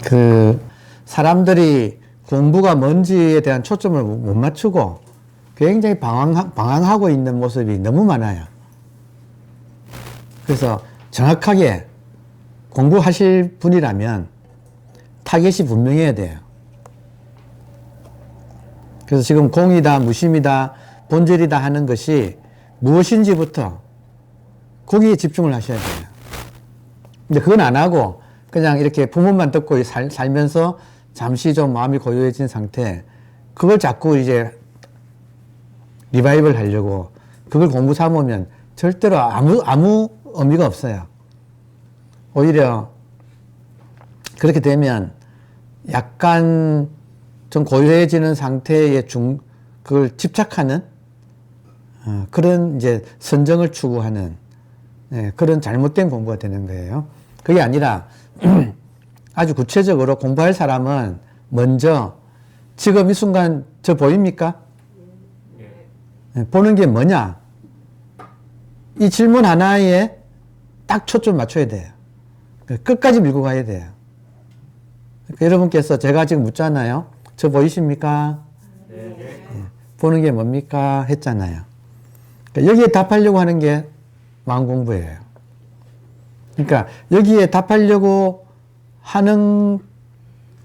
그 사람들이 공부가 뭔지에 대한 초점을 못 맞추고 굉장히 방황하고 있는 모습이 너무 많아요. 그래서 정확하게 공부하실 분이라면 타겟이 분명해야 돼요. 그래서 지금 공이다, 무심이다, 본질이다 하는 것이 무엇인지부터 거기에 집중을 하셔야 돼요. 근데 그건 안 하고 그냥 이렇게 부모만 듣고 살면서 잠시 좀 마음이 고요해진 상태, 그걸 자꾸 이제 리바이벌 하려고 그걸 공부 삼으면 절대로 아무 의미가 없어요. 오히려 그렇게 되면 약간 좀 고요해지는 상태에 그걸 집착하는 그런 이제 선정을 추구하는 그런 잘못된 공부가 되는 거예요. 그게 아니라 아주 구체적으로 공부할 사람은 먼저 지금 이 순간 저 보입니까? 보는 게 뭐냐? 이 질문 하나에 딱 초점 맞춰야 돼요. 끝까지 밀고 가야 돼요. 그러니까 여러분께서 제가 지금 묻잖아요. 저 보이십니까? 보는 게 뭡니까? 했잖아요. 그러니까 여기에 답하려고 하는 게 마음 공부예요. 그러니까 여기에 답하려고 하는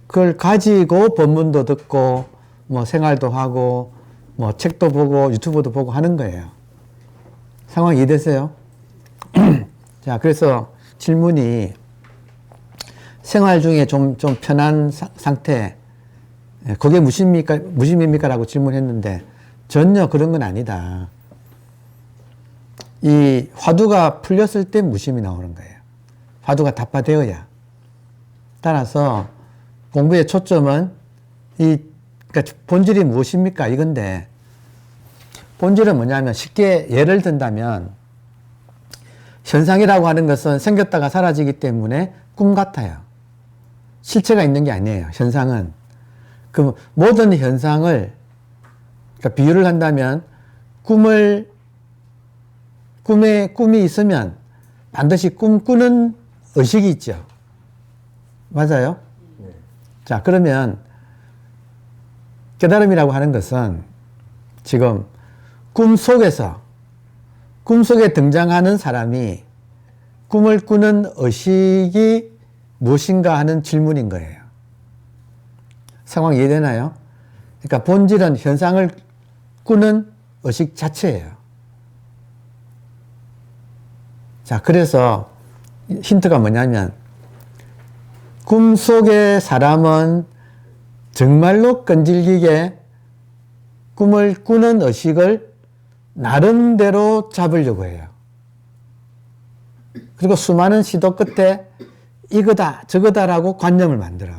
걸 가지고 본문도 듣고 뭐 생활도 하고 뭐 책도 보고 유튜브도 보고 하는 거예요. 상황 이해되세요? 자, 그래서 질문이 생활 중에 좀 편한 상태, 그게 무심입니까? 라고 질문했는데 전혀 그런 건 아니다. 이 화두가 풀렸을 때 무심이 나오는 거예요. 화두가 답화되어야. 따라서 공부의 초점은 그러니까 본질이 무엇입니까? 이건데, 본질은 뭐냐면 쉽게 예를 든다면 현상이라고 하는 것은 생겼다가 사라지기 때문에 꿈 같아요. 실체가 있는 게 아니에요. 현상은. 그 모든 현상을, 그러니까 비유를 한다면 꿈이 있으면 반드시 꿈꾸는 의식이 있죠. 맞아요? 자, 그러면 깨달음이라고 하는 것은 지금 꿈속에 등장하는 사람이 꿈을 꾸는 의식이 무엇인가 하는 질문인 거예요. 상황 이해되나요? 그러니까 본질은 현상을 꾸는 의식 자체예요. 자, 그래서 힌트가 뭐냐면 꿈속의 사람은 정말로 끈질기게 꿈을 꾸는 의식을 나름대로 잡으려고 해요. 그리고 수많은 시도 끝에 이거다 저거다라고 관념을 만들어.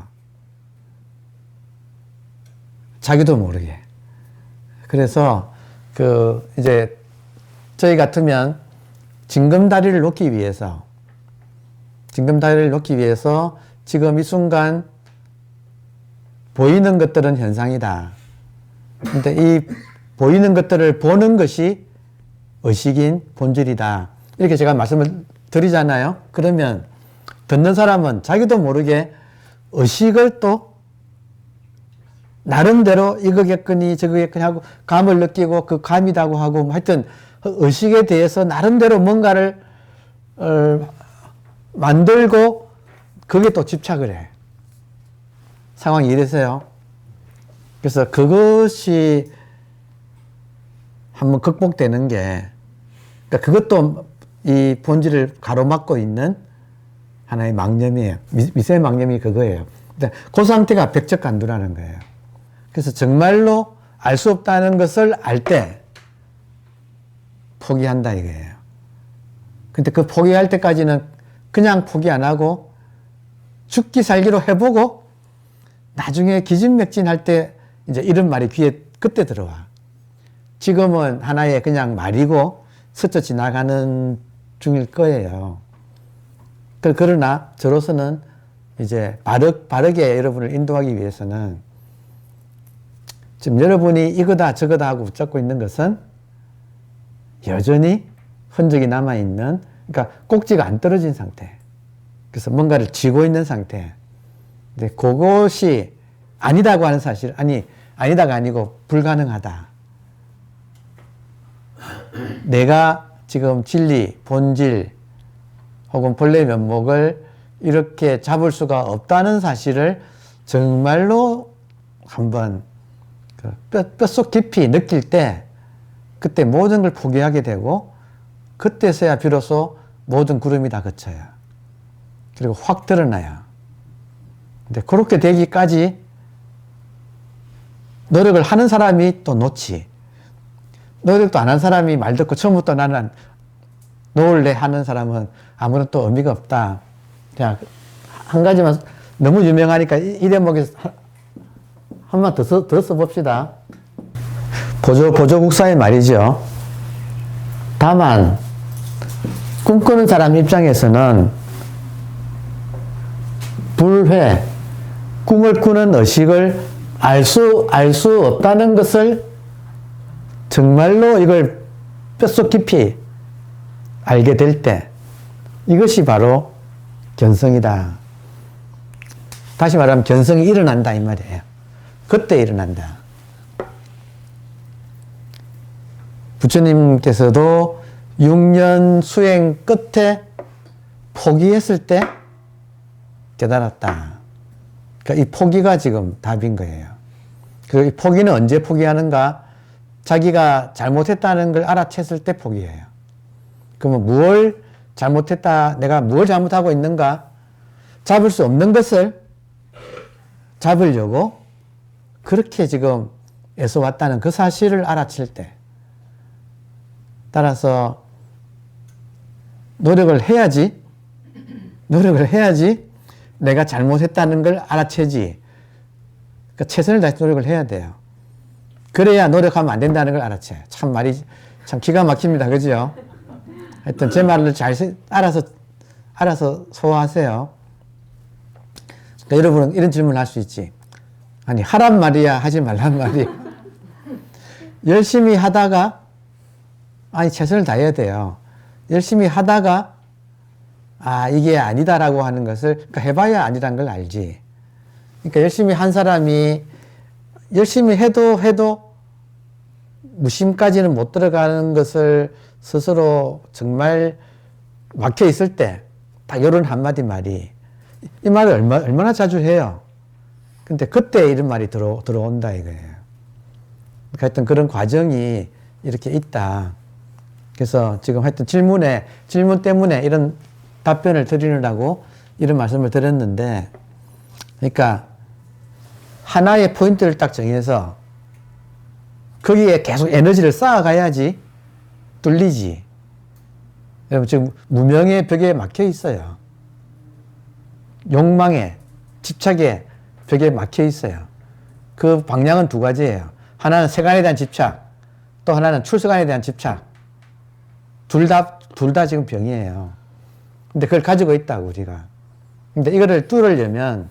자기도 모르게. 그래서 이제 저희 같으면 징검다리를 놓기 위해서 지금 이 순간 보이는 것들은 현상이다. 근데 이 보이는 것들을 보는 것이 의식인 본질이다. 이렇게 제가 말씀을 드리잖아요. 그러면 듣는 사람은 자기도 모르게 의식을 또 나름대로 이거겠거니 저거겠거니 하고 감을 느끼고 그 감이라고 하고 하여튼 의식에 대해서 나름대로 뭔가를 만들고 그게 또 집착을 해. 상황 이해되세요? 그래서 그것이 한번 극복되는 게, 그러니까 그것도 이 본질을 가로막고 있는 하나의 망념이에요. 미세의 망념이 그거예요. 그 상태가 백척간두라는 거예요. 그래서 정말로 알 수 없다는 것을 알 때 포기한다 이거예요. 근데 그 포기할 때까지는 그냥 포기 안 하고 죽기 살기로 해보고 나중에 기진맥진할 때 이제 이런 말이 귀에 그때 들어와. 지금은 하나의 그냥 말이고 스쳐 지나가는 중일 거예요. 그러나 저로서는 이제 바르게 여러분을 인도하기 위해서는 지금 여러분이 이거다 저거다 하고 붙잡고 있는 것은 여전히 흔적이 남아있는, 그러니까 꼭지가 안 떨어진 상태. 그래서 뭔가를 쥐고 있는 상태. 근데 그것이 아니다고 하는 사실, 아니다가 아니고 불가능하다. 내가 지금 진리, 본질, 혹은 본래 면목을 이렇게 잡을 수가 없다는 사실을 정말로 한번 뼛속 깊이 느낄 때, 그때 모든 걸 포기하게 되고, 그때서야 비로소 모든 구름이 다 그쳐요. 그리고 확 드러나요. 근데 그렇게 되기까지 노력을 하는 사람이 또 놓지. 노력도 안 한 사람이 말 듣고 처음부터 나는 놓을래 하는 사람은 아무런 또 의미가 없다. 그냥 한 가지만 너무 유명하니까 이 대목에서 한 번 더 써봅시다. 보조국사의 말이죠. 다만 꿈꾸는 사람 입장에서는 불회, 꿈을 꾸는 의식을 알 수 없다는 것을 정말로 이걸 뼛속 깊이 알게 될 때, 이것이 바로 견성이다. 다시 말하면 견성이 일어난다 이 말이에요. 그때 일어난다. 부처님께서도 6년 수행 끝에 포기했을 때 깨달았다. 그러니까 이 포기가 지금 답인 거예요. 그 포기는 언제 포기하는가? 자기가 잘못했다는 걸 알아챘을 때 포기해요. 그러면 무엇을 잘못했다, 내가 무엇을 잘못하고 있는가? 잡을 수 없는 것을 잡으려고 그렇게 지금 애써 왔다는 그 사실을 알아챌 때, 따라서 노력을 해야지 내가 잘못했다는 걸 알아채지. 그러니까 최선을 다해서 노력을 해야 돼요. 그래야 노력하면 안 된다는 걸 알아채요. 참 말이 참 기가 막힙니다. 그죠? 하여튼 제 말을 잘 알아서 소화하세요. 그러니까 여러분은 이런 질문을 할 수 있지. 아니, 하란 말이야, 하지 말란 말이야. 열심히 하다가, 최선을 다해야 돼요. 열심히 하다가, 이게 아니다라고 하는 것을, 그러니까 해봐야 아니란 걸 알지. 그러니까 열심히 한 사람이, 열심히 해도 무심까지는 못 들어가는 것을 스스로 정말 막혀 있을 때, 딱 요런 한마디 말이, 이 말을 얼마나 자주 해요. 근데 그때 이런 말이 들어온다 이거예요. 그러니까 하여튼 그런 과정이 이렇게 있다. 그래서 지금 하여튼 질문 때문에 이런 답변을 드리느라고 이런 말씀을 드렸는데, 그러니까 하나의 포인트를 딱 정해서 거기에 계속 에너지를 쌓아가야지 뚫리지. 여러분 지금 무명의 벽에 막혀 있어요. 욕망에, 집착에 벽에 막혀 있어요. 그 방향은 두 가지예요. 하나는 세간에 대한 집착, 또 하나는 출세간에 대한 집착. 둘 다 지금 병이에요. 근데 그걸 가지고 있다고, 우리가. 근데 이거를 뚫으려면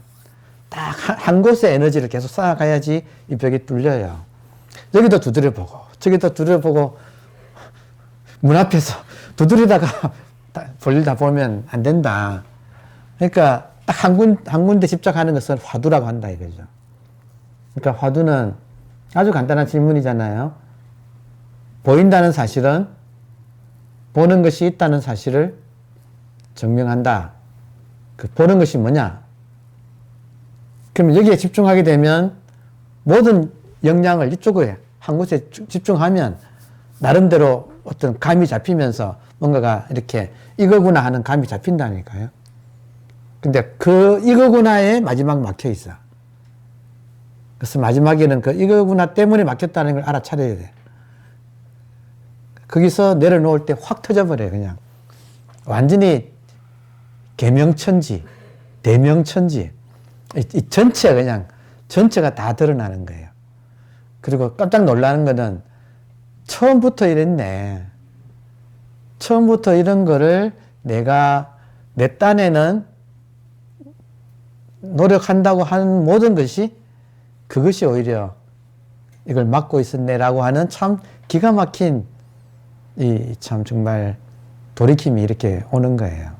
딱 한 곳에 에너지를 계속 쌓아가야지 이 벽이 뚫려요. 여기도 두드려보고, 저기도 두드려보고, 문 앞에서 두드리다가 볼일다 보면 안 된다. 그러니까 딱 한 군데 집착하는 것을 화두라고 한다 이거죠. 그러니까 화두는 아주 간단한 질문이잖아요. 보인다는 사실은 보는 것이 있다는 사실을 증명한다. 그 보는 것이 뭐냐? 그럼 여기에 집중하게 되면 모든 역량을 이쪽에 한 곳에 집중하면 나름대로 어떤 감이 잡히면서 뭔가가 이렇게 이거구나 하는 감이 잡힌다니까요. 근데 그 이거구나에 마지막 막혀 있어. 그래서 마지막에는 그 이거구나 때문에 막혔다는 걸 알아차려야 돼. 거기서 내려놓을 때 확 터져버려요, 그냥. 완전히 개명천지, 대명천지. 이 전체가 다 드러나는 거예요. 그리고 깜짝 놀라는 거는 처음부터 이랬네. 처음부터 이런 거를 내가 내 딴에는 노력한다고 하는 모든 것이 그것이 오히려 이걸 막고 있었네라고 하는 참 기가 막힌 참 정말 돌이킴이 이렇게 오는 거예요.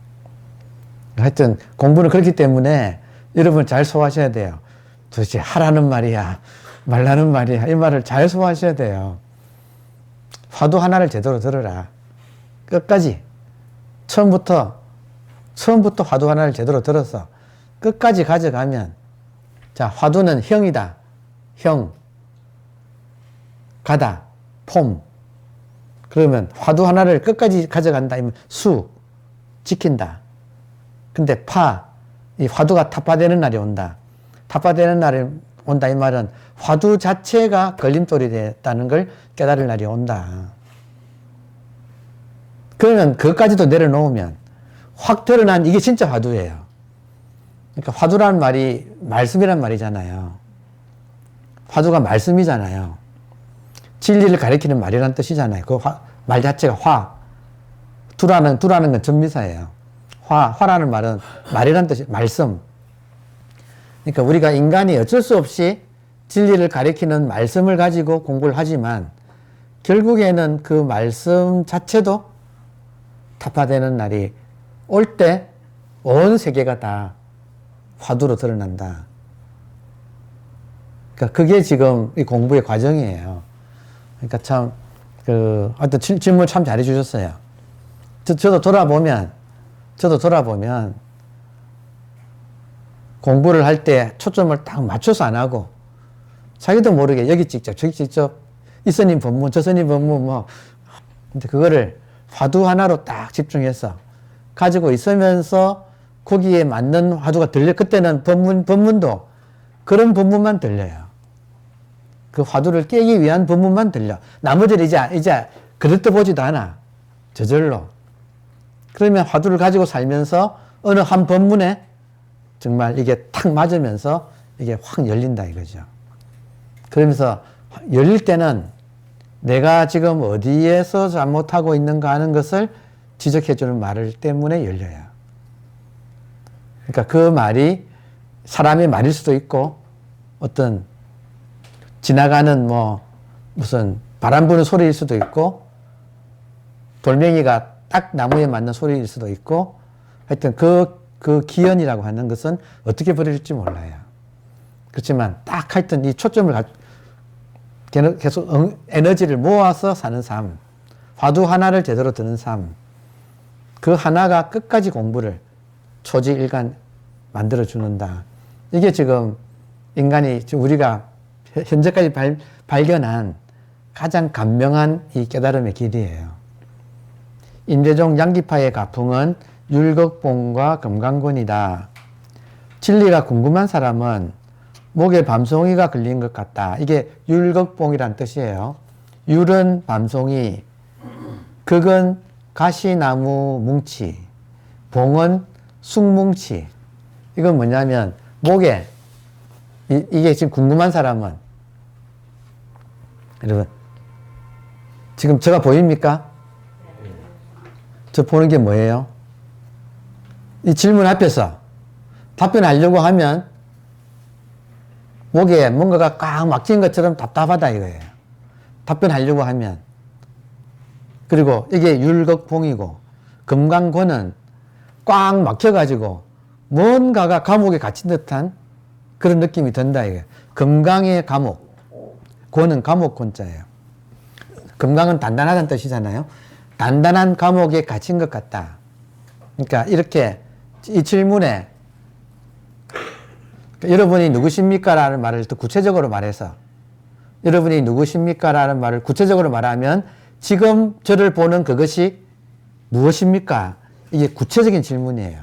하여튼 공부는 그렇기 때문에 여러분 잘 소화하셔야 돼요. 도대체 하라는 말이야, 말라는 말이야, 이 말을 잘 소화하셔야 돼요. 화두 하나를 제대로 들어라. 끝까지. 처음부터 화두 하나를 제대로 들어서 끝까지 가져가면, 자, 화두는 형이다. 형. 가다. 폼. 그러면 화두 하나를 끝까지 가져간다. 이면 수. 지킨다. 근데 이 화두가 타파되는 날이 온다. 타파되는 날이 온다. 이 말은 화두 자체가 걸림돌이 됐다는 걸 깨달을 날이 온다. 그러면 그것까지도 내려놓으면 확 드러난 이게 진짜 화두예요. 그러니까 화두라는 말이 말씀이란 말이잖아요. 화두가 말씀이잖아요. 진리를 가리키는 말이란 뜻이잖아요. 그 말 자체가 두라는 건 전미사예요. 화라는 말은 말이란 뜻이, 말씀. 그러니까 우리가 인간이 어쩔 수 없이 진리를 가리키는 말씀을 가지고 공부를 하지만 결국에는 그 말씀 자체도 타파되는 날이 올 때 온 세계가 다 화두로 드러난다. 그러니까 그게 지금 이 공부의 과정이에요. 그러니까 참, 하여튼 질문 참 잘해 주셨어요. 저도 돌아보면 공부를 할 때 초점을 딱 맞춰서 안 하고 자기도 모르게 여기 직접 저기 직접 이 스님 법문 저 스님 법문 뭐 근데 그거를 화두 하나로 딱 집중해서 가지고 있으면서 거기에 맞는 화두가 들려. 그때는 법문도 그런 법문만 들려요. 그 화두를 깨기 위한 법문만 들려. 나머지는 이제 그럴 때 보지도 않아. 저절로. 그러면 화두를 가지고 살면서 어느 한 법문에 정말 이게 탁 맞으면서 이게 확 열린다 이거죠. 그러면서 열릴 때는 내가 지금 어디에서 잘못하고 있는가 하는 것을 지적해주는 말 때문에 열려요. 그러니까 그 말이 사람의 말일 수도 있고 어떤 지나가는 무슨 바람 부는 소리일 수도 있고 돌멩이가 딱 나무에 맞는 소리일 수도 있고 하여튼 그 기연이라고 하는 것은 어떻게 버릴지 몰라요. 그렇지만 딱 하여튼 이 초점을 계속 에너지를 모아서 사는 삶, 화두 하나를 제대로 드는 삶, 그 하나가 끝까지 공부를 초지일간 만들어주는다. 이게 지금 인간이 우리가 현재까지 발견한 가장 간명한 이 깨달음의 길이에요. 인대종 양기파의 가풍은 율곡봉과 금강권이다. 진리가 궁금한 사람은 목에 밤송이가 걸린 것 같다. 이게 율곡봉이란 뜻이에요. 율은 밤송이, 극은 가시나무 뭉치, 봉은 쑥뭉치. 이건 뭐냐면 목에 이게 지금 궁금한 사람은 여러분 지금 제가 보입니까? 저 보는 게 뭐예요? 이 질문 앞에서 답변하려고 하면 목에 뭔가가 꽉 막힌 것처럼 답답하다 이거예요. 답변하려고 하면. 그리고 이게 율곡봉이고 금강권은 꽉 막혀가지고 뭔가가 감옥에 갇힌 듯한 그런 느낌이 든다 이거예요. 금강의 감옥, 권은 감옥권자예요. 금강은 단단하다는 뜻이잖아요. 단단한 감옥에 갇힌 것 같다. 그러니까 이렇게 이 질문에 여러분이 누구십니까? 라는 말을 더 구체적으로 말해서 여러분이 누구십니까? 라는 말을 구체적으로 말하면 지금 저를 보는 그것이 무엇입니까? 이게 구체적인 질문이에요.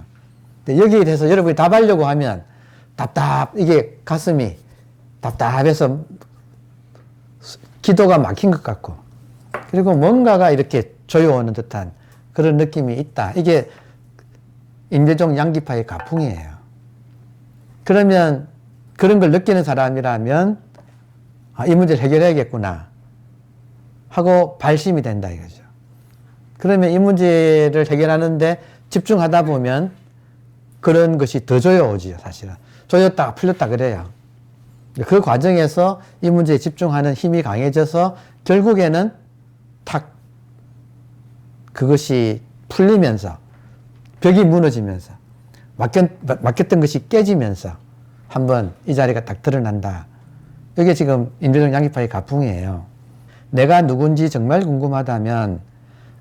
여기에 대해서 여러분이 답하려고 하면 이게 가슴이 답답해서 기도가 막힌 것 같고 그리고 뭔가가 이렇게 조여오는 듯한 그런 느낌이 있다. 이게 인대종 양기파의 가풍이에요. 그러면 그런 걸 느끼는 사람이라면 이 문제를 해결해야겠구나 하고 발심이 된다 이거죠. 그러면 이 문제를 해결하는데 집중하다 보면 그런 것이 더 조여오지요. 사실은 조였다가 풀렸다 그래요. 그 과정에서 이 문제에 집중하는 힘이 강해져서 결국에는 탁 그것이 풀리면서 벽이 무너지면서 막혔던 것이 깨지면서 한번 이 자리가 딱 드러난다. 이게 지금 인도적 양기파의 가풍이에요. 내가 누군지 정말 궁금하다면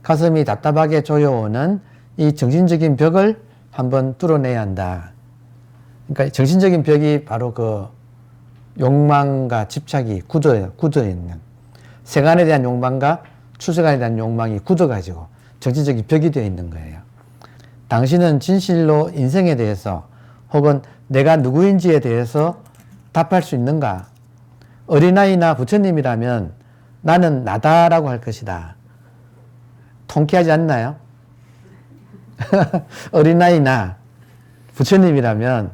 가슴이 답답하게 조여오는 이 정신적인 벽을 한번 뚫어내야 한다. 그러니까 정신적인 벽이 바로 그 욕망과 집착이 굳어 있는, 세간에 대한 욕망과 추세간에 대한 욕망이 굳어가지고 정신적인 벽이 되어 있는 거예요. 당신은 진실로 인생에 대해서 혹은 내가 누구인지에 대해서 답할 수 있는가? 어린아이나 부처님이라면 나는 나다라고 할 것이다. 통쾌하지 않나요? 어린아이나 부처님이라면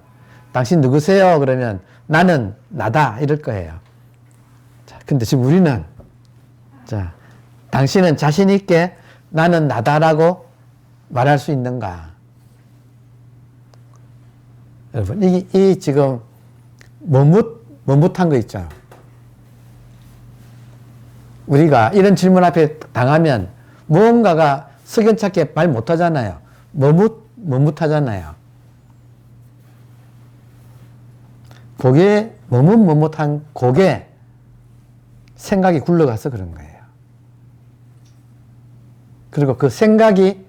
당신 누구세요? 그러면 나는 나다 이럴 거예요. 자, 근데 지금 우리는 자, 당신은 자신 있게 나는 나다라고 말할 수 있는가? 여러분, 이 지금 머뭇한 거 있죠. 우리가 이런 질문 앞에 당하면 무언가가 석연찮게 말 못하잖아요. 머뭇하잖아요. 머뭇한 고개 생각이 굴러가서 그런 거예요. 그리고 그 생각이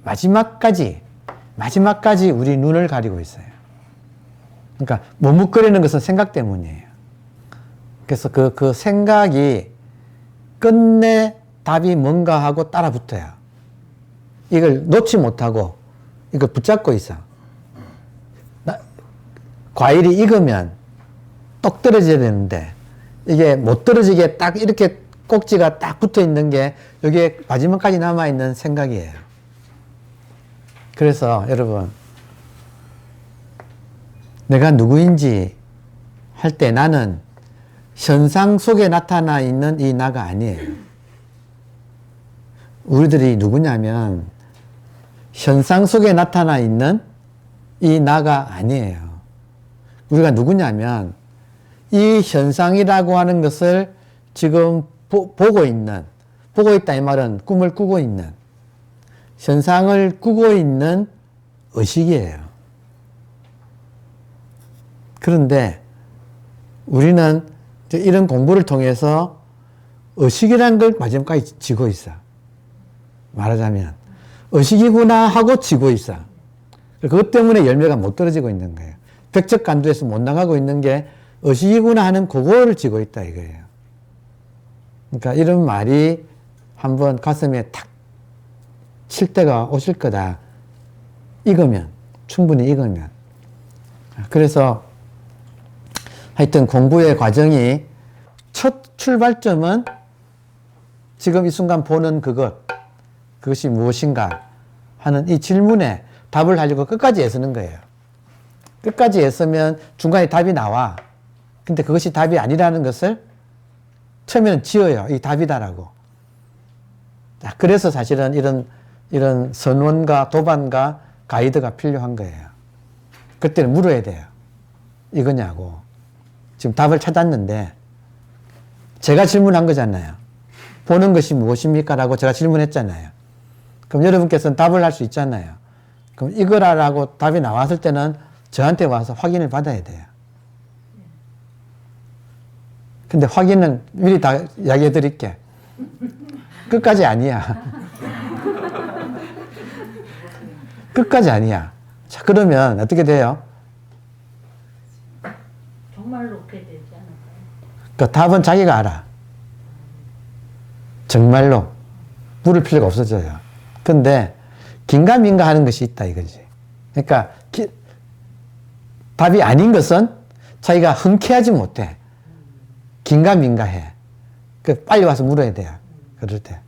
마지막까지 우리 눈을 가리고 있어요. 그러니까 머뭇거리는 것은 생각 때문이에요. 그래서 그 생각이 끝내 답이 뭔가 하고 따라 붙어요. 이걸 놓지 못하고 이걸 붙잡고 있어. 과일이 익으면 똑 떨어져야 되는데 이게 못 떨어지게 딱 이렇게 꼭지가 딱 붙어 있는 게 여기에 마지막까지 남아있는 생각이에요. 그래서 여러분, 내가 누구인지 할 때 나는 현상 속에 나타나 있는 이 나가 아니에요. 우리들이 누구냐면 현상 속에 나타나 있는 이 나가 아니에요. 우리가 누구냐면 이 현상이라고 하는 것을 지금 보고 있다 이 말은 꿈을 꾸고 있는, 현상을 꾸고 있는 의식이에요. 그런데 우리는 이런 공부를 통해서 의식이라는 걸 마지막까지 지고 있어. 말하자면 의식이구나 하고 지고 있어. 그것 때문에 열매가 못 떨어지고 있는 거예요. 백척간두에서 못 나가고 있는 게 의식이구나 하는 그거를 지고 있다 이거예요. 그러니까 이런 말이 한번 가슴에 탁 칠 때가 오실 거다. 충분히 익으면. 그래서 하여튼 공부의 과정이 첫 출발점은 지금 이 순간 보는 그것이 무엇인가 하는 이 질문에 답을 하려고 끝까지 애쓰는 거예요. 끝까지 애쓰면 중간에 답이 나와. 근데 그것이 답이 아니라는 것을 처음에는 지어요. 이 답이다라고. 자, 그래서 사실은 이런 선원과 도반과 가이드가 필요한 거예요. 그때는 물어야 돼요. 이거냐고. 지금 답을 찾았는데 제가 질문한 거잖아요. 보는 것이 무엇입니까? 라고 제가 질문했잖아요. 그럼 여러분께서는 답을 할 수 있잖아요. 그럼 이거라고 답이 나왔을 때는 저한테 와서 확인을 받아야 돼요. 근데 확인은 미리 다 이야기해 드릴게. 끝까지 아니야. 끝까지 아니야. 자, 그러면 어떻게 돼요? 정말로 그렇게 되지 않을까요? 그 답은 자기가 알아. 정말로. 물을 필요가 없어져요. 근데 긴가민가 하는 것이 있다 이거지. 그러니까 답이 아닌 것은 자기가 흔쾌하지 못해. 긴가민가해. 빨리 와서 물어야 돼요. 그럴 때.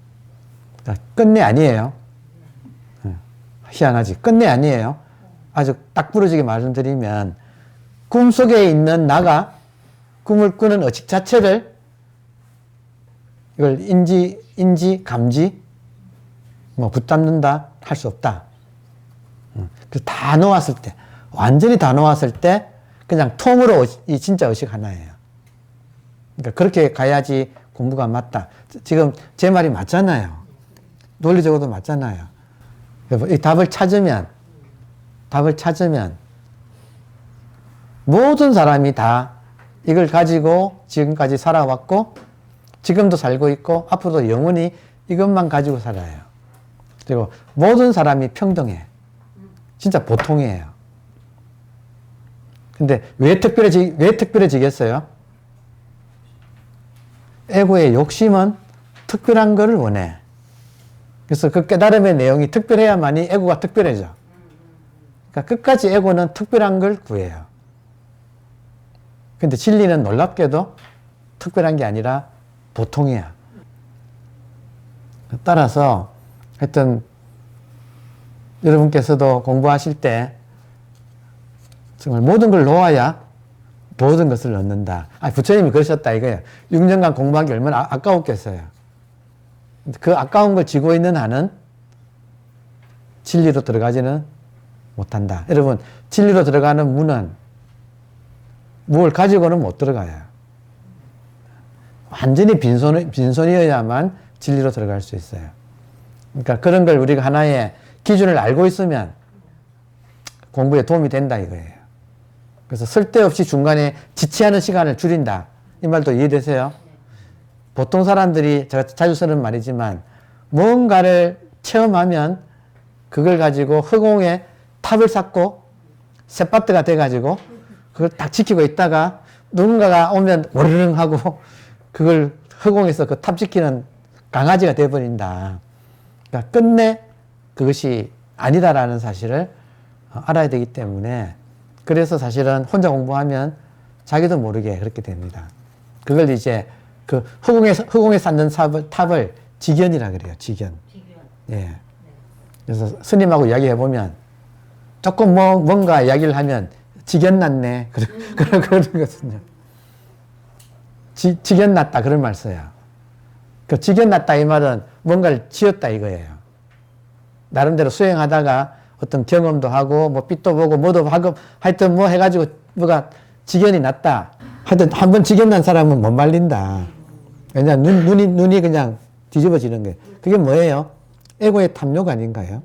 끝내 아니에요. 희한하지. 끝내 아니에요. 아주 딱 부러지게 말씀드리면 꿈속에 있는 나가 꿈을 꾸는 의식 자체를 이걸 인지, 감지, 붙잡는다 할 수 없다. 그래서 다 놓았을 때, 완전히 다 놓았을 때 그냥 통으로 이 진짜 의식 하나예요. 그러니까 그렇게 가야지 공부가 맞다. 지금 제 말이 맞잖아요. 논리적으로도 맞잖아요. 이 답을 찾으면 모든 사람이 다 이걸 가지고 지금까지 살아왔고 지금도 살고 있고 앞으로도 영원히 이것만 가지고 살아요. 그리고 모든 사람이 평등해. 진짜 보통이에요. 근데 왜 특별해지겠어요? 에고의 욕심은 특별한 거를 원해. 그래서 그 깨달음의 내용이 특별해야만이 에고가 특별해져. 그러니까 끝까지 에고는 특별한 걸 구해요. 근데 진리는 놀랍게도 특별한 게 아니라 보통이야. 따라서 하여튼 여러분께서도 공부하실 때 정말 모든 걸 놓아야 모든 것을 얻는다. 부처님이 그러셨다 이거예요. 6년간 공부한 게 얼마나 아까웠겠어요. 그 아까운 걸 쥐고 있는 한은 진리로 들어가지는 못한다. 여러분, 진리로 들어가는 문은 뭘 가지고는 못 들어가요. 완전히 빈손이어야만 진리로 들어갈 수 있어요. 그러니까 그런 걸 우리가 하나의 기준을 알고 있으면 공부에 도움이 된다 이거예요. 그래서 쓸데없이 중간에 지체하는 시간을 줄인다. 이 말도 이해되세요? 보통 사람들이 제가 자주 쓰는 말이지만 뭔가를 체험하면 그걸 가지고 허공에 탑을 쌓고 쇳바트가 돼가지고 그걸 딱 지키고 있다가 누군가가 오면 오르릉 하고 그걸 허공에서 그 탑 지키는 강아지가 돼버린다. 그러니까 끝내 그것이 아니다라는 사실을 알아야 되기 때문에 그래서 사실은 혼자 공부하면 자기도 모르게 그렇게 됩니다. 그걸 이제 그 허공에 쌓는 탑을 직견이라 그래요. 직견. 예. 그래서 스님하고 이야기해보면 조금 뭔가 이야기를 하면 직견 났네. 그러거든요. 직견 났다. 그런 말 써요. 그 직견 났다 이 말은 뭔가를 지었다 이거예요. 나름대로 수행하다가 어떤 경험도 하고 뭐 빛도 보고 뭐도 하고 하여튼 뭐 해가지고 뭐가 직견이 났다. 하여튼 한번 직견 난 사람은 못 말린다. 왜냐면 눈이 그냥 뒤집어지는 거예요. 그게 뭐예요? 에고의 탐욕 아닌가요?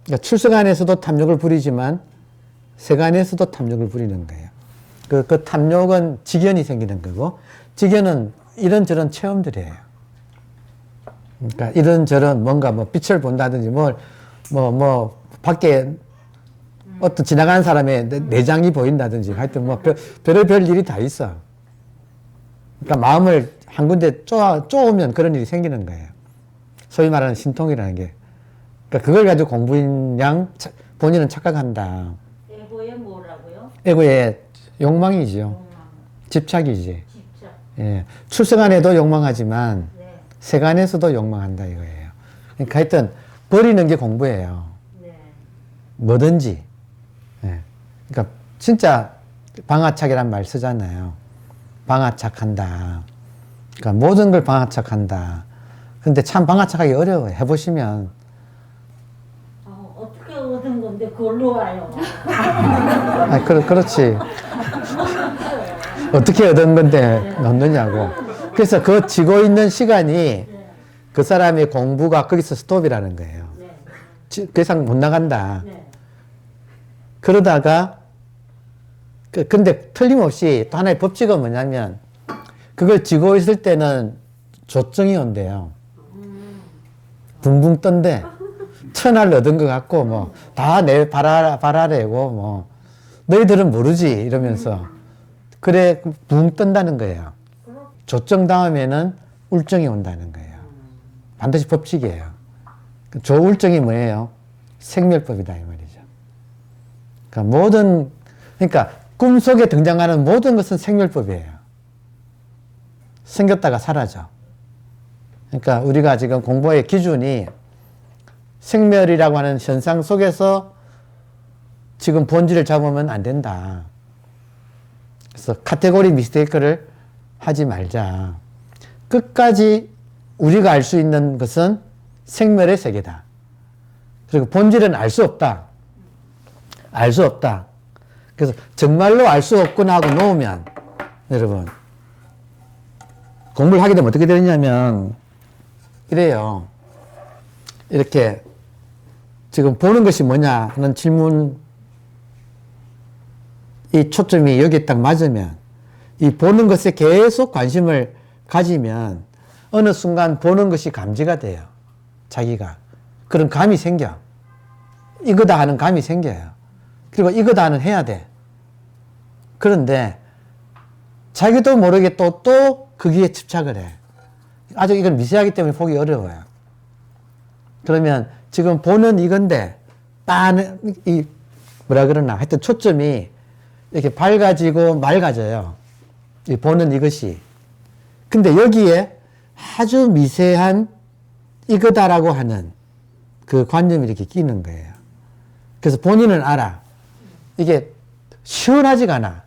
그러니까 출세간에서도 탐욕을 부리지만 세간에서도 탐욕을 부리는 거예요. 그 탐욕은 직견이 생기는 거고 직견은 이런저런 체험들이에요. 그러니까 이런저런 뭔가 뭐 빛을 본다든지 밖에 어떤 지나가는 사람의 내장이 보인다든지 하여튼 뭐 별의별 일이 다 있어. 그러니까 마음을 한 군데 쪼으면 그런 일이 생기는 거예요. 소위 말하는 신통이라는 게. 그러니까 그걸 가지고 공부인 양 본인은 착각한다. 에고의 뭐라고요? 에고의 욕망이죠. 욕망. 집착이지. 집착. 예. 출세간에도 욕망하지만 네. 세간에서도 욕망한다 이거예요. 그러니까 하여튼 버리는 게 공부예요. 네. 뭐든지. 예. 그러니까 진짜 방아착이란 말 쓰잖아요. 방아착한다. 그러니까 모든 걸 방아착한다. 근데 참 방아착하기 어려워요. 해보시면. 어떻게 얻은 건데 그걸로 와요. 그렇지. 어떻게 얻은 건데 넣느냐고. 그래서 그 지고 있는 시간이 네. 그 사람의 공부가 거기서 스톱이라는 거예요. 네. 그 이상 못 나간다. 네. 그러다가 근데 틀림없이 또 하나의 법칙은 뭐냐면 그걸 쥐고 있을 때는 조증이 온대요. 붕붕 떤데 천하를 얻은 것 같고 뭐 다 내 바라래고 뭐 너희들은 모르지 이러면서 그래 붕 뜬다는 거예요. 조증 다음에는 울증이 온다는 거예요. 반드시 법칙이에요. 조울증이 뭐예요? 생멸법이다 이 말이죠. 그러니까 꿈속에 등장하는 모든 것은 생멸법이에요. 생겼다가 사라져. 그러니까 우리가 지금 공부의 기준이 생멸이라고 하는 현상 속에서 지금 본질을 잡으면 안 된다. 그래서 카테고리 미스테이크를 하지 말자. 끝까지 우리가 알 수 있는 것은 생멸의 세계다. 그리고 본질은 알 수 없다. 알 수 없다. 그래서 정말로 알 수 없구나 하고 놓으면 여러분 공부를 하게 되면 어떻게 되느냐면 이래요. 이렇게 지금 보는 것이 뭐냐 하는 질문 이 초점이 여기에 딱 맞으면 이 보는 것에 계속 관심을 가지면 어느 순간 보는 것이 감지가 돼요. 자기가. 그런 감이 생겨. 이거다 하는 감이 생겨요. 그리고 이거다 하는 해야 돼. 그런데 자기도 모르게 또 거기에 집착을 해. 아주 이건 미세하기 때문에 보기 어려워요. 그러면 지금 보는 이건데 이 뭐라 그러나 하여튼 초점이 이렇게 밝아지고 맑아져요. 이 보는 이것이. 근데 여기에 아주 미세한 이거다라고 하는 그 관념이 이렇게 끼는 거예요. 그래서 본인은 알아. 이게 시원하지가 않아.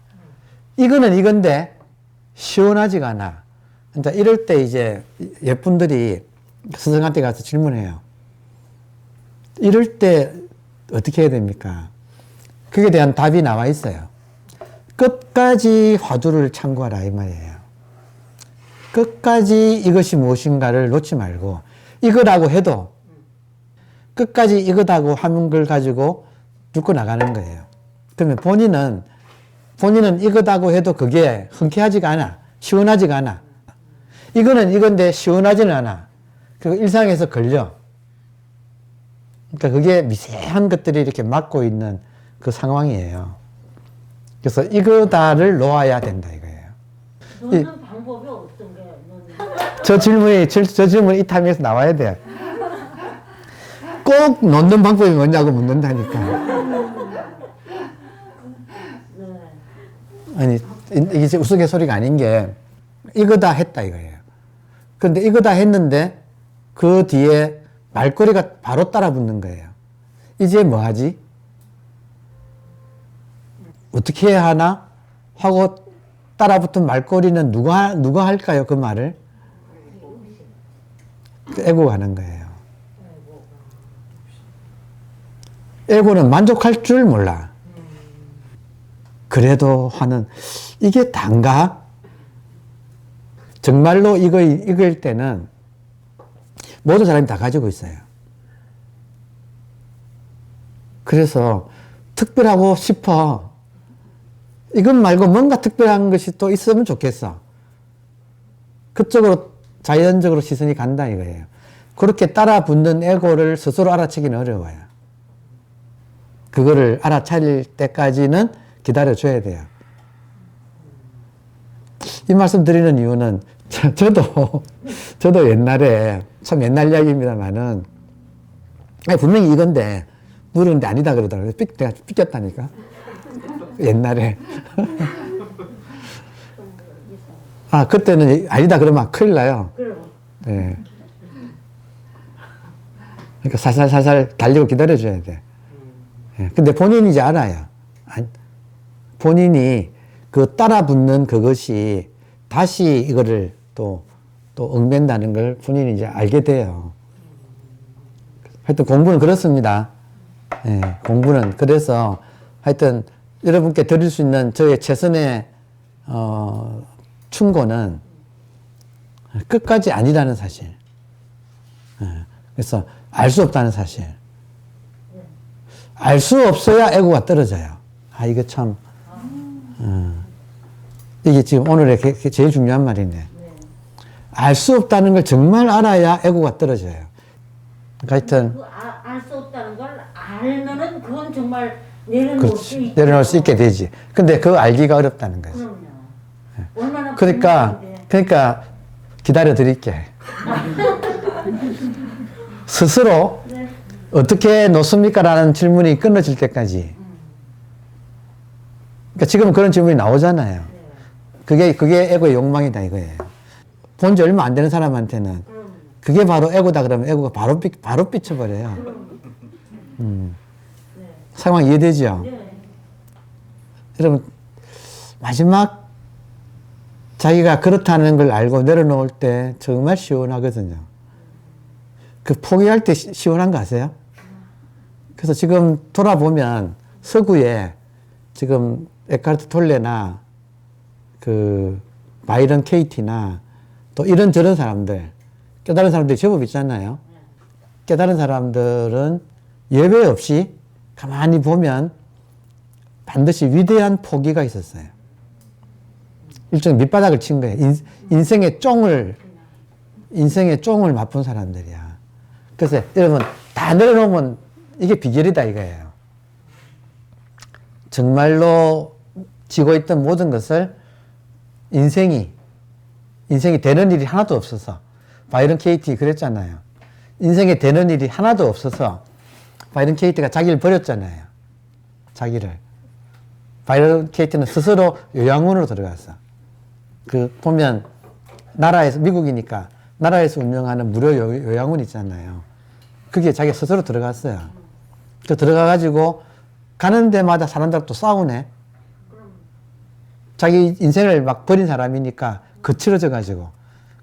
이거는 이건데 시원하지가 않아. 그러니까 이럴 때 이제 예쁜들이 스승한테 가서 질문해요. 이럴 때 어떻게 해야 됩니까? 그에 대한 답이 나와 있어요. 끝까지 화두를 참고하라 이 말이에요. 끝까지 이것이 무엇인가를 놓지 말고 이거라고 해도 끝까지 이거다고 하는 걸 가지고 뚫고 나가는 거예요. 그러면 본인은 이거다고 해도 그게 흔쾌하지가 않아. 시원하지가 않아. 이거는 이건데 시원하지는 않아. 그리고 일상에서 걸려. 그러니까 그게 미세한 것들이 이렇게 막고 있는 그 상황이에요. 그래서 이거다를 놓아야 된다 이거예요. 놓는 방법이 어떤 거예요? 저 질문이 이 타임에서 나와야 돼. 꼭 놓는 방법이 뭐냐고 묻는다니까. 아니, 이게 우스갯소리가 아닌 게, 이거다 했다 이거예요. 근데 이거다 했는데, 그 뒤에 말꼬리가 바로 따라 붙는 거예요. 이제 뭐 하지? 어떻게 해야 하나? 하고 따라붙은 말꼬리는 누가 할까요? 그 말을? 에고가 하는 거예요. 에고는 만족할 줄 몰라. 그래도 하는, 이게 단가? 정말로 이거일 때는 모든 사람이 다 가지고 있어요. 그래서 특별하고 싶어. 이것 말고 뭔가 특별한 것이 또 있으면 좋겠어. 그쪽으로 자연적으로 시선이 간다 이거예요. 그렇게 따라 붙는 에고를 스스로 알아채기는 어려워요. 그거를 알아차릴 때까지는 기다려줘야 돼요. 이 말씀 드리는 이유는 저도 옛날에 참 옛날 이야기입니다만은 분명히 이건데 물었는데 아니다 그러더라고요. 내가 삐꼈다니까. 옛날에. 그때는 아니다 그러면 큰일 나요. 네. 그러니까 살살 달리고 기다려줘야 돼. 네. 근데 본인이 이제 알아요. 본인이 그 따라 붙는 그것이 다시 이거를 또 얽맨다는 걸 본인이 이제 알게 돼요. 하여튼 공부는 그렇습니다. 네. 공부는 그래서 하여튼 여러분께 드릴 수 있는 저의 최선의 충고는 끝까지 아니라는 사실. 그래서 알 수 없다는 사실. 알 수 없어야 에고가 떨어져요. 이거 참. 이게 지금 오늘의 제일 중요한 말이네. 알 수 없다는 걸 정말 알아야 에고가 떨어져요. 하여튼. 알 수 없다는 걸 알면은 그건 정말 내려놓을 수 있게. 내려놓을 수 있게 되지. 근데 그 알기가 어렵다는 거지. 그럼요. 얼마나 그러니까 기다려 드릴게. 스스로 어떻게 놓습니까? 라는 질문이 끊어질 때까지. 그러니까 지금은 그런 질문이 나오잖아요. 그게 에고의 욕망이다 이거예요. 본 지 얼마 안 되는 사람한테는 그게 바로 에고다 그러면 에고가 바로 삐쳐버려요. 상황 이해되죠? 여러분, 마지막 자기가 그렇다는 걸 알고 내려놓을 때 정말 시원하거든요. 그 포기할 때 시원한 거 아세요? 그래서 지금 돌아보면 서구에 지금 에카르트 톨레나 그 바이런 케이티나 또 이런저런 사람들, 깨달은 사람들이 제법 있잖아요. 깨달은 사람들은 예외 없이 가만히 보면 반드시 위대한 포기가 있었어요. 일종의 밑바닥을 친 거예요. 인생의 쫑을 맛본 사람들이야. 그래서 여러분, 다 내려놓으면 이게 비결이다 이거예요. 정말로 쥐고 있던 모든 것을 인생이 되는 일이 하나도 없어서, 바이런 케이티 그랬잖아요. 인생에 되는 일이 하나도 없어서 바이런 케이티가 자기를 버렸잖아요. 자기를. 바이런 케이티는 스스로 요양원으로 들어갔어. 보면 나라에서, 미국이니까 나라에서 운영하는 무료 요양원 있잖아요. 그게 자기 스스로 들어갔어요. 들어가가지고 가는 데마다 사람들하고 또 싸우네. 자기 인생을 막 버린 사람이니까 거칠어져가지고,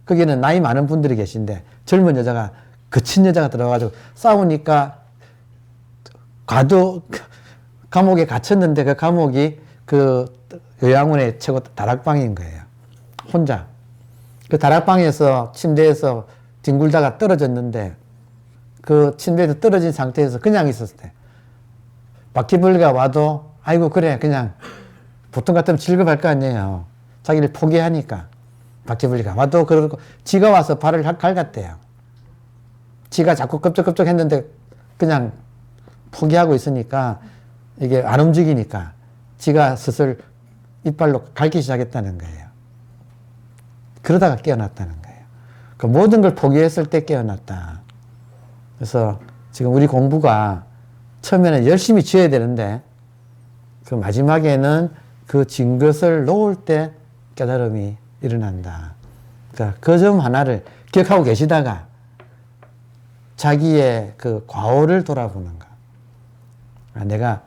거기는 나이 많은 분들이 계신데 젊은 여자가, 거친 여자가 들어가가지고 싸우니까 감옥에 갇혔는데 그 감옥이 그 요양원의 최고 다락방인 거예요. 혼자. 그 다락방에서 침대에서 뒹굴다가 떨어졌는데, 그 침대에서 떨어진 상태에서 그냥 있었을 때 바퀴벌레가 와도 아이고 그래 그냥 보통 같으면 질급할 거 아니에요. 자기를 포기하니까. 바퀴벌레가 와도 그러고 지가 와서 발을 갉았대요. 지가 자꾸 껍적껍적 했는데 그냥 포기하고 있으니까 이게 안 움직이니까 지가 슬슬 이빨로 갉기 시작했다는 거예요. 그러다가 깨어났다는 거예요. 그 모든 걸 포기했을 때 깨어났다. 그래서 지금 우리 공부가 처음에는 열심히 지어야 되는데 그 마지막에는 그 진 것을 놓을 때 깨달음이 일어난다. 그러니까 그 점 하나를 기억하고 계시다가 자기의 그 과오를 돌아보는 것. 내가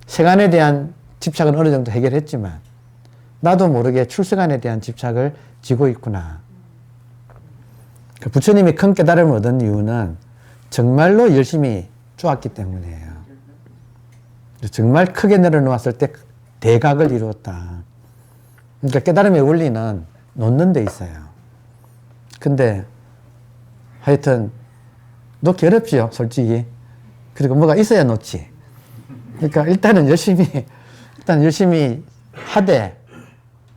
세간에 대한 집착은 어느 정도 해결했지만 나도 모르게 출세간에 대한 집착을 지고 있구나. 부처님이 큰 깨달음을 얻은 이유는 정말로 열심히 쪼았기 때문이에요. 정말 크게 내려놓았을 때 대각을 이루었다. 그러니까 깨달음의 원리는 놓는 데 있어요. 근데 하여튼 놓기 어렵지요, 솔직히. 그리고 뭐가 있어야 놓지. 그러니까 일단 열심히 하되,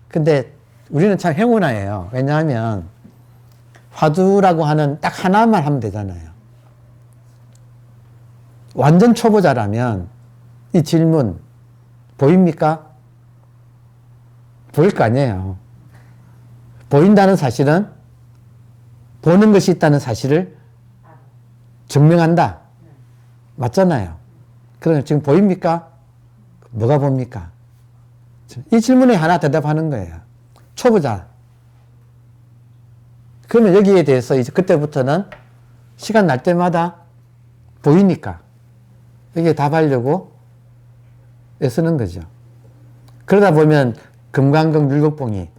근데 우리는 참 행운아예요. 왜냐하면 화두라고 하는 딱 하나만 하면 되잖아요. 완전 초보자라면 이 질문 보입니까? 보일 거 아니에요. 보인다는 사실은 보는 것이 있다는 사실을 증명한다. 맞잖아요. 그러면 지금 보입니까? 뭐가 봅니까? 이 질문에 하나 대답하는 거예요. 초보자. 그러면 여기에 대해서 이제 그때부터는 시간 날 때마다 보이니까 여기에 답하려고 애쓰는 거죠. 그러다 보면 금강경 율곡봉이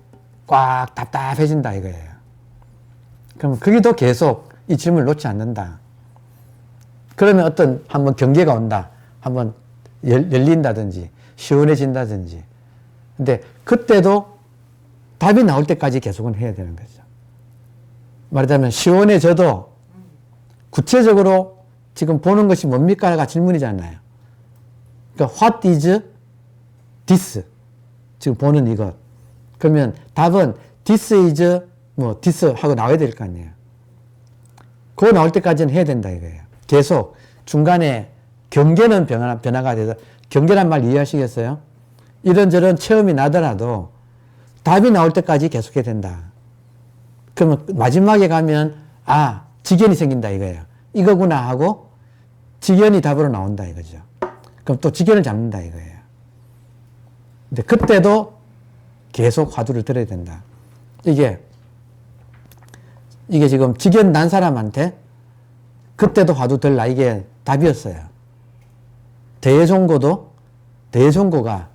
꽉 답답해진다 이거예요. 그럼 거기도 계속 이 질문을 놓지 않는다. 그러면 한번 경계가 온다. 한번 열린다든지 시원해진다든지. 근데 그때도 답이 나올 때까지 계속은 해야 되는 거죠. 말하자면 시원해져도 구체적으로 지금 보는 것이 뭡니까가 질문이잖아요. 그러니까 what is this? 지금 보는 이것. 그러면 답은 this is this 하고 나와야 될 거 아니에요. 그거 나올 때까지는 해야 된다 이거예요. 계속 중간에 경계는 변화가 돼서, 경계란 말 이해하시겠어요? 이런저런 체험이 나더라도 답이 나올 때까지 계속해야 된다. 그러면 마지막에 가면 직연이 생긴다 이거예요. 이거구나 하고 직연이 답으로 나온다 이거죠. 그럼 또 직연을 잡는다 이거예요. 근데 그때도 계속 화두를 들어야 된다. 이게 지금 직연 난 사람한테 그때도 화두 들라 이게 답이었어요. 대종고가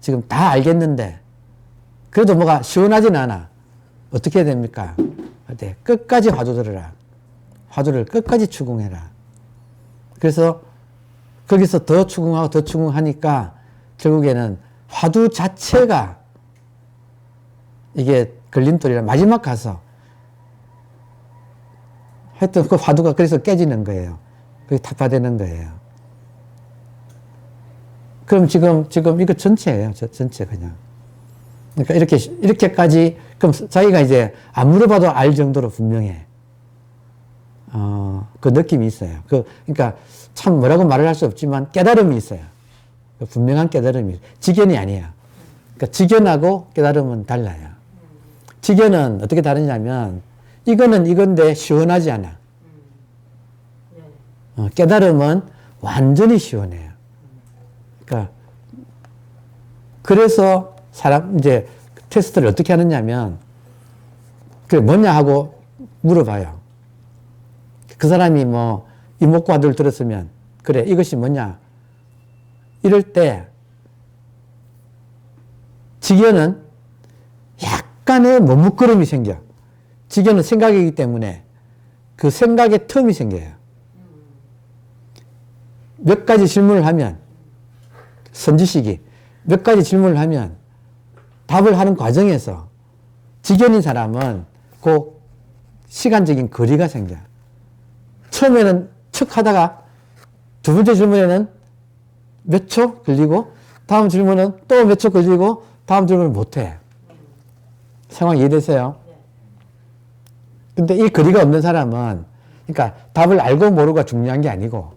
지금 다 알겠는데 그래도 뭐가 시원하진 않아. 어떻게 해야 됩니까? 끝까지 화두 들으라. 화두를 끝까지 추궁해라. 그래서 거기서 더 추궁하고 더 추궁하니까 결국에는 화두 자체가 이게 걸림돌이라 마지막 가서 하여튼 그 화두가 그래서 깨지는 거예요. 그게 타파되는 거예요. 그럼 지금 이거 전체예요. 전체 그냥. 그러니까 이렇게까지, 그럼 자기가 이제 안 물어봐도 알 정도로 분명해. 그 느낌이 있어요. 그러니까 참 뭐라고 말을 할 수 없지만 깨달음이 있어요. 분명한 깨달음이. 직견이 아니에요. 그러니까 직견하고 깨달음은 달라요. 직견은 어떻게 다르냐면 이거는 이건데 시원하지 않아. 깨달음은 완전히 시원해요. 그러니까 그래서 이제 테스트를 어떻게 하느냐면 그게 뭐냐 하고 물어봐요. 그 사람이 뭐 이목구와들 들었으면 그래 이것이 뭐냐 이럴 때 직견은 약간의 머뭇거림이 생겨. 직견은 생각이기 때문에 그 생각의 텀이 생겨요. 몇 가지 질문을 하면 선지식이 몇 가지 질문을 하면 답을 하는 과정에서 직견인 사람은 그 시간적인 거리가 생겨. 처음에는 척 하다가 두 번째 질문에는 몇 초 걸리고 다음 질문은 또 몇 초 걸리고 다음 질문을 못해. 상황 이해되세요? 근데 이 거리가 없는 사람은 그러니까 답을 알고 모르고가 중요한 게 아니고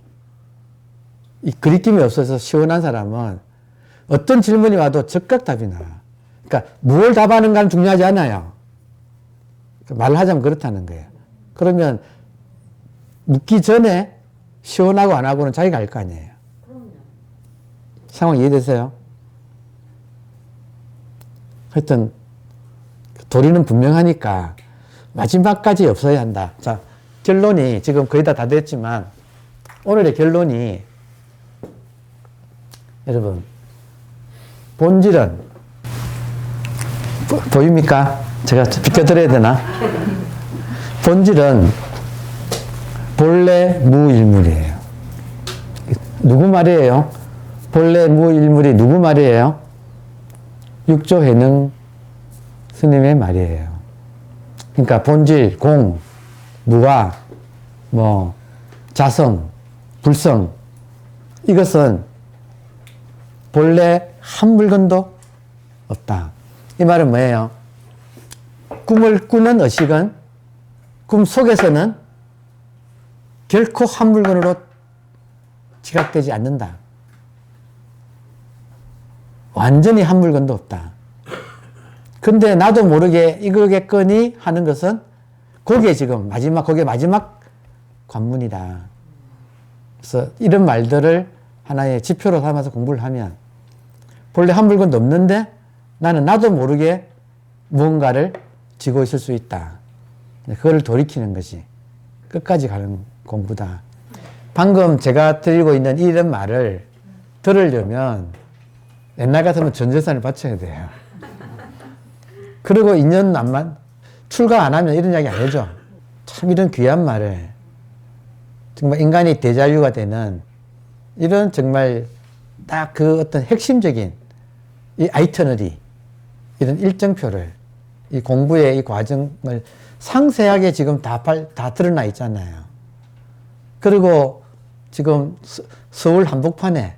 이 그리낌이 없어서 시원한 사람은 어떤 질문이 와도 즉각 답이 나와. 그러니까 뭘 답하는가는 중요하지 않아요. 말을 하자면 그렇다는 거예요. 그러면 묻기 전에 시원하고 안 하고는 자기가 알 거 아니에요. 상황 이해되세요? 하여튼 도리는 분명하니까 마지막까지 없어야 한다. 자, 결론이 지금 거의 다 됐지만 오늘의 결론이 여러분 본질은 보입니까? 제가 비켜드려야 되나? 본질은 본래 무일물이에요. 누구 말이에요? 본래 무일물이 누구 말이에요? 육조해능 스님의 말이에요. 그러니까 본질, 공, 무와, 자성, 불성, 이것은 본래 한 물건도 없다. 이 말은 뭐예요? 꿈을 꾸는 의식은 꿈 속에서는 결코 한 물건으로 지각되지 않는다. 완전히 한 물건도 없다. 근데 나도 모르게 이거겠거니 하는 것은 그게 지금 그게 마지막 관문이다. 그래서 이런 말들을 하나의 지표로 삼아서 공부를 하면 본래 한 물건도 없는데 나는 나도 모르게 무언가를 쥐고 있을 수 있다. 그걸 돌이키는 것이 끝까지 가는 공부다. 방금 제가 드리고 있는 이런 말을 들으려면 옛날 같으면 전 재산을 바쳐야 돼요. 그리고 2년 남만 출가 안 하면 이런 이야기 안 해줘. 참 이런 귀한 말을 정말 인간이 대자유가 되는 이런 정말 딱 그 어떤 핵심적인 이 아이터너리 이런 일정표를 이 공부의 이 과정을 상세하게 지금 다 드러나 있잖아요. 그리고 지금 서울 한복판에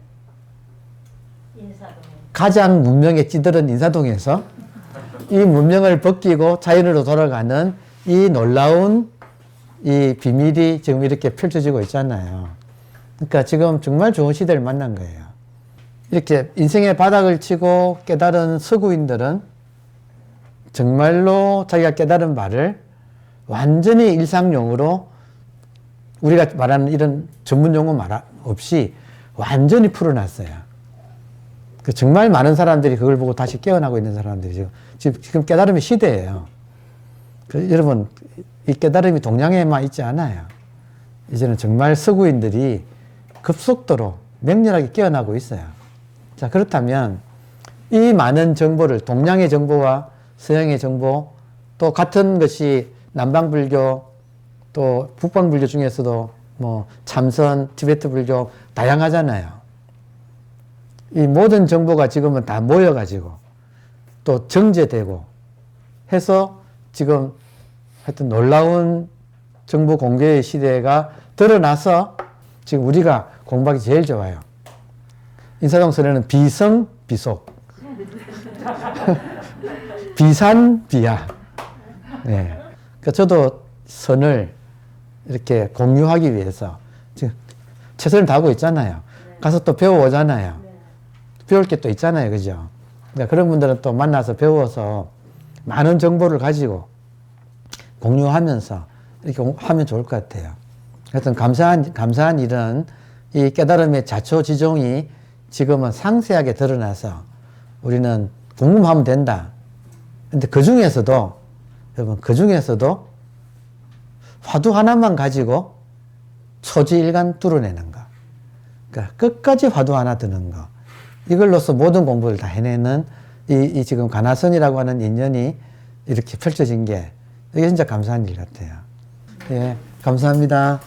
가장 문명에 찌들은 인사동에서 이 문명을 벗기고 자연으로 돌아가는 이 놀라운 이 비밀이 지금 이렇게 펼쳐지고 있잖아요. 그러니까 지금 정말 좋은 시대를 만난 거예요. 이렇게 인생의 바닥을 치고 깨달은 서구인들은 정말로 자기가 깨달은 바를 완전히 일상용어로 우리가 말하는 이런 전문 용어 없이 완전히 풀어놨어요. 정말 많은 사람들이 그걸 보고 다시 깨어나고 있는 사람들이 지금 깨달음의 시대예요. 여러분, 이 깨달음이 동양에만 있지 않아요. 이제는 정말 서구인들이 급속도로 맹렬하게 깨어나고 있어요. 자, 그렇다면 이 많은 정보를 동양의 정보와 서양의 정보, 또 같은 것이 남방불교, 또 북방불교 중에서도 참선, 티베트 불교 다양하잖아요. 이 모든 정보가 지금은 다 모여가지고 또 정제되고 해서 지금 하여튼 놀라운 정보 공개의 시대가 드러나서 지금 우리가 공부하기 제일 좋아요. 인사동 선에는 비성, 비속. 비산, 비야. 네. 그러니까 저도 선을 이렇게 공유하기 위해서 지금 최선을 다하고 있잖아요. 가서 또 배워오잖아요. 배울 게 또 있잖아요. 그죠? 그러니까 그런 분들은 또 만나서 배워서 많은 정보를 가지고 공유하면서 이렇게 하면 좋을 것 같아요. 하여튼 감사한 일은 이 깨달음의 자초지종이 지금은 상세하게 드러나서 우리는 궁금하면 된다. 근데 그 중에서도, 여러분, 그 중에서도 화두 하나만 가지고 초지일간 뚫어내는 거. 그러니까 끝까지 화두 하나 드는 거. 이걸로서 모든 공부를 다 해내는 이 지금 가나선이라고 하는 인연이 이렇게 펼쳐진 게 이게 진짜 감사한 일 같아요. 예, 감사합니다.